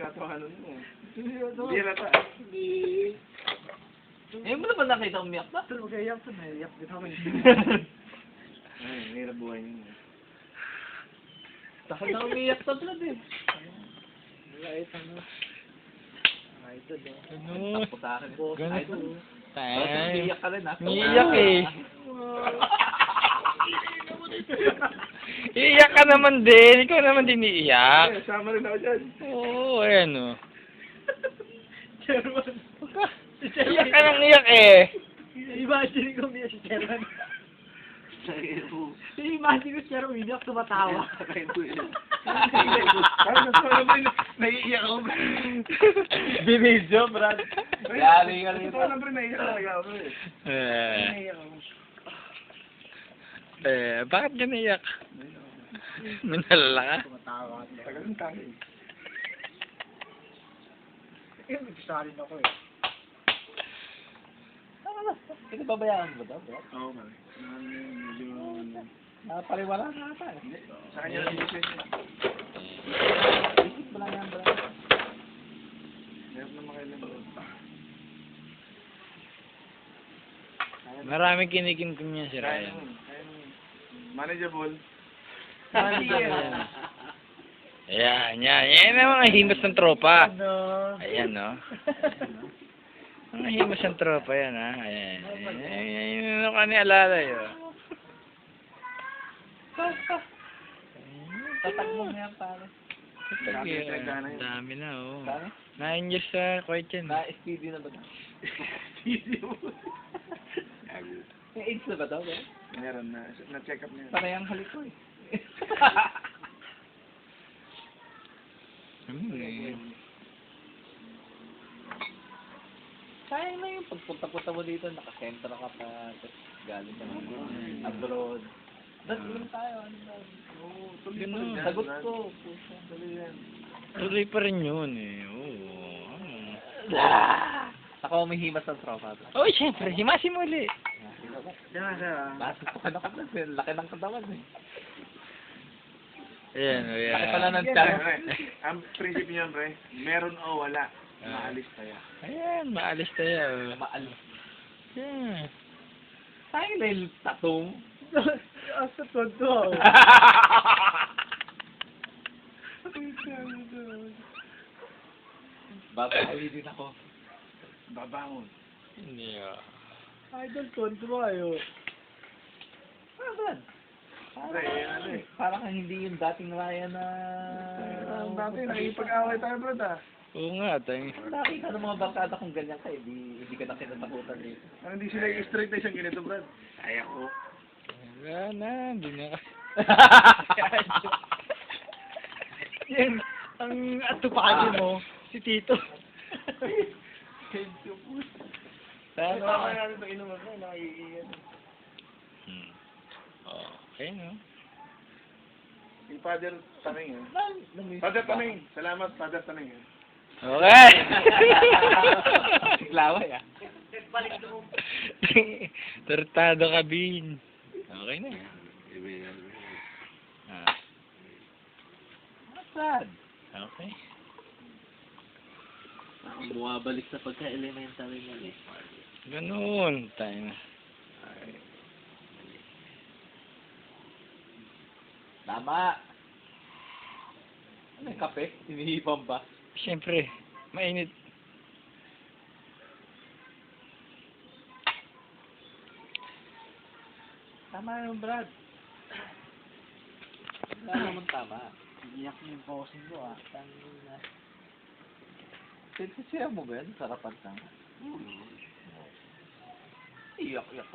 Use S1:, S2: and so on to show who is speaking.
S1: tinatawanan mo. Hindi halata.
S2: Hindi.
S3: Eh, mo naman nakita umiyak na.
S2: Pero mag-iyak to, naiyak din ako.
S1: Ay, hirap buhay niyo.
S3: Takot na umiyak sa blood eh.
S2: Right, ano? Idol,
S4: Ano?
S3: Takot sa akin.
S4: Ganun.
S3: Idol.
S4: Tay.
S3: Umiyak ka rin ha.
S4: Umiiyak eh. Iiyak ka naman din. Ikaw naman din iiyak.
S1: Eh, sama rin ako dyan.
S4: Oo, ayan o.
S2: Chairman. Si
S4: Iyak
S2: Chairman.
S4: ka nang iyak eh.
S2: Imagine ko niya si Chairman. Imagine ko si Chairman, umiyak, tumatawa.
S1: Parang nasa rin, naiiyak ako.
S3: Binidyo, Brad. Yari ka rin.
S1: Totoo lang rin, naiiyak talaga ako eh. Naiiyak ako.
S4: Bakit ka naiyak? Minalala ka?
S2: Tumatawa.
S1: Tagal ng tayo eh.
S2: Eh, nagsasalin ako eh.
S3: Pinababayaan mo daw, Brad?
S1: Oo, man. Medyo...
S3: Napariwala na ata eh.
S1: Hindi, sa kanya lang yung session.
S3: Isip mo lang yan, Brad.
S1: Meron naman kayo lang doon.
S4: Maraming kinikim-kim niya si
S1: Kaya
S4: Ryan.
S1: mo, kaya mo. Manageable.
S4: Ayan, yan. Yan ang mga himas ng tropa.
S2: Ano?
S4: Ayan, no? Mga himas ng tropa yan, ha? Ayan. Ayan, ano ka ni alala yun?
S3: Tatag mo yan, pare.
S4: Ang dami na, oh.
S3: Pare?
S4: 9 years sa court yan.
S3: Na-SPD na ba daw? May AIDS na ba daw, Brad?
S1: Meron na. Na-check up niya.
S3: Parehang halik ko eh. Sayang na yung pagpunta-punta mo dito, nakasentro ka pa, tapos galing ka ng abroad. That's lang tayo, ano ba?
S1: Oo, tuloy pa
S4: Ganun.
S1: rin yan,
S3: Sagot
S1: Brad.
S3: ko, pusa.
S1: Tuloy yan.
S4: Tuloy pa rin yun, eh. Oo.
S3: Ako umihimas ng tropa.
S4: Oh, syempre. Himasin mo ulit.
S2: Diyan siya.
S3: Bakit pa ka nakaplas? Laki ng katawan eh.
S4: Ayan, ayan.
S3: Laki pala ng
S1: Pre,
S3: tiyan.
S1: pre, ang prinsipyo niyan, pre, meron o wala, maalis tayo.
S4: Ayan, maalis tayo.
S3: Maalis.
S4: Yeah.
S3: Sayang na yung tattoo.
S2: Asa todo.
S3: Babawi din ako.
S1: Babangon.
S4: Hindi ah.
S2: Idol, todo ayo.
S3: Parang,
S1: Pre, ano eh.
S3: parang hindi yung dating Ryan na...
S1: Ang dati, nakipag-away tayo, bro, ah.
S4: Oo nga, tayo.
S3: Nakita ng mga barkada kung ganyan ka, hindi ka na kinatakutan dito.
S1: Ang hindi sila i-straight na siyang ganito, bro. Kaya ko.
S4: Wala na, hindi na.
S2: Yan, ang atupado mo, si Tito.
S1: Ano
S3: Sana
S1: ba natin ito inuman mo? Nakikiyan.
S4: Okay, no?
S1: Si Father Taning, eh. Father Taning. Salamat, Father Taning, eh.
S4: Okay!
S3: Siglaway ah.
S4: Tortado ka, Bin. Okay na. Ah,
S3: Sad.
S4: okay.
S3: Bumabalik sa pagka-elementary na eh.
S4: Ganun. Tayo na.
S3: Tama. Ano yung kape? Hinihipam ba?
S4: Siyempre, mainit.
S3: Tama yung Brad. Wala naman tama.
S2: Iyak na yung posing ko ah.
S3: Tangina. Siya mo ba yan? Sarapan tama. Iyak-iyak.